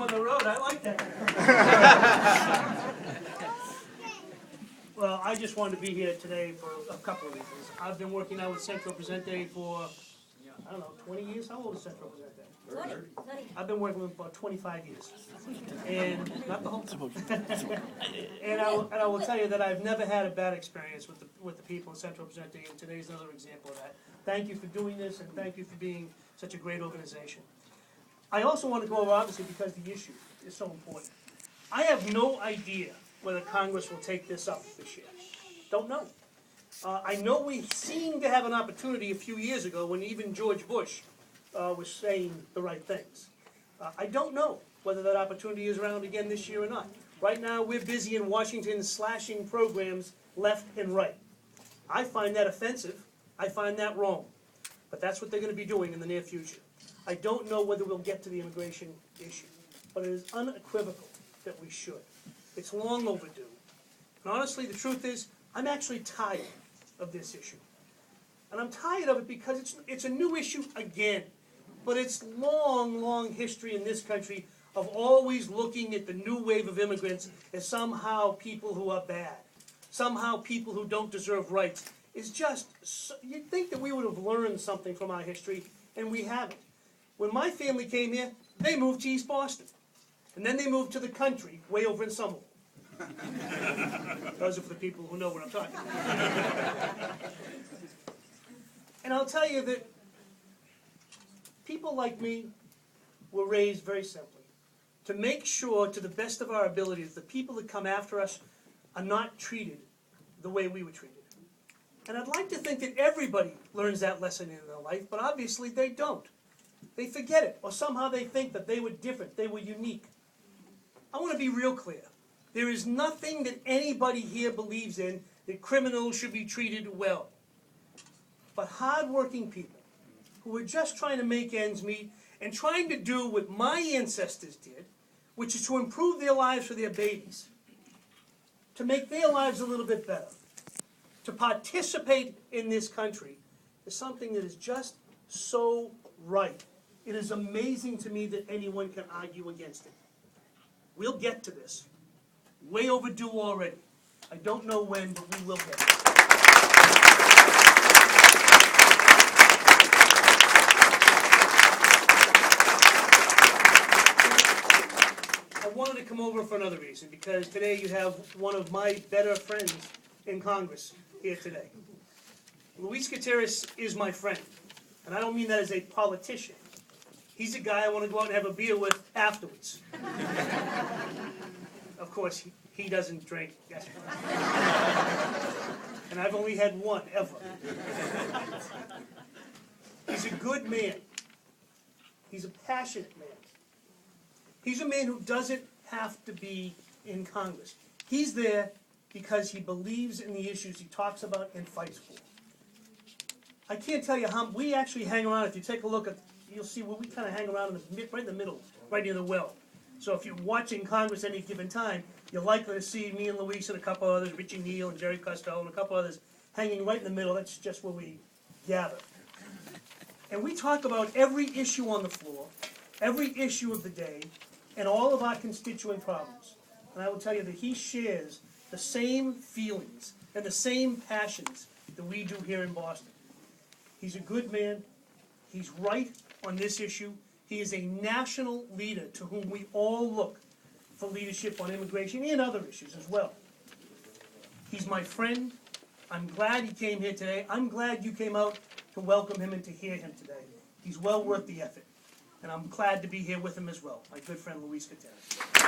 on the road. I like that. Well, I just wanted to be here today for a couple of reasons. I've been working out with Centro Presente for, I don't know, 20 years? How old is Centro Presente? 30. I've been working with about 25 years. And not the whole time. And I will tell you that I've never had a bad experience with the people in Centro Presente, and today's another example of that. Thank you for doing this, and thank you for being such a great organization. I also want to go over, obviously, because the issue is so important. I have no idea whether Congress will take this up this year. Don't know. I know we seemed to have an opportunity a few years ago when even George Bush was saying the right things. I don't know whether that opportunity is around again this year or not. Right now, we're busy in Washington slashing programs left and right. I find that offensive. I find that wrong. But that's what they're going to be doing in the near future. I don't know whether we'll get to the immigration issue, but it is unequivocal that we should. It's long overdue. And honestly, the truth is, I'm actually tired of this issue. And I'm tired of it because it's a new issue again. But it's long history in this country of always looking at the new wave of immigrants as somehow people who are bad, somehow people who don't deserve rights. It's just, you'd think that we would have learned something from our history, and we haven't. When my family came here, they moved to East Boston. And then they moved to the country, way over in Somerville. Those are for the people who know what I'm talking about. And I'll tell you that people like me were raised very simply to make sure, to the best of our ability, that the people that come after us are not treated the way we were treated. And I'd like to think that everybody learns that lesson in their life, but obviously they don't. They forget it, or somehow they think that they were different, they were unique. I want to be real clear. There is nothing that anybody here believes in that criminals should be treated well. But hard-working people who are just trying to make ends meet and trying to do what my ancestors did, which is to improve their lives for their babies, to make their lives a little bit better, to participate in this country, is something that is just so right. It is amazing to me that anyone can argue against it. We'll get to this. Way overdue already. I don't know when, but we will get it. I wanted to come over for another reason, because today you have one of my better friends in Congress here today. Luis Gutierrez is my friend, and I don't mean that as a politician. He's a guy I want to go out and have a beer with afterwards. Of course, he doesn't drink. Yes. And I've only had one, ever. He's a good man. He's a passionate man. He's a man who doesn't have to be in Congress. He's there because he believes in the issues he talks about and fights for. I can't tell you how we actually hang around. If you take a look at, you'll see where we kind of hang around right in the middle, right near the well. So if you're watching Congress at any given time, you're likely to see me and Luis and a couple others, Richie Neal and Jerry Costello and a couple others, hanging right in the middle. That's just where we gather. And we talk about every issue on the floor, every issue of the day, and all of our constituent problems. And I will tell you that he shares the same feelings and the same passions that we do here in Boston. He's a good man. He's right on this issue. He is a national leader to whom we all look for leadership on immigration and other issues as well. He's my friend. I'm glad he came here today. I'm glad you came out to welcome him and to hear him today. He's well worth the effort. And I'm glad to be here with him as well, my good friend Luis Gutierrez.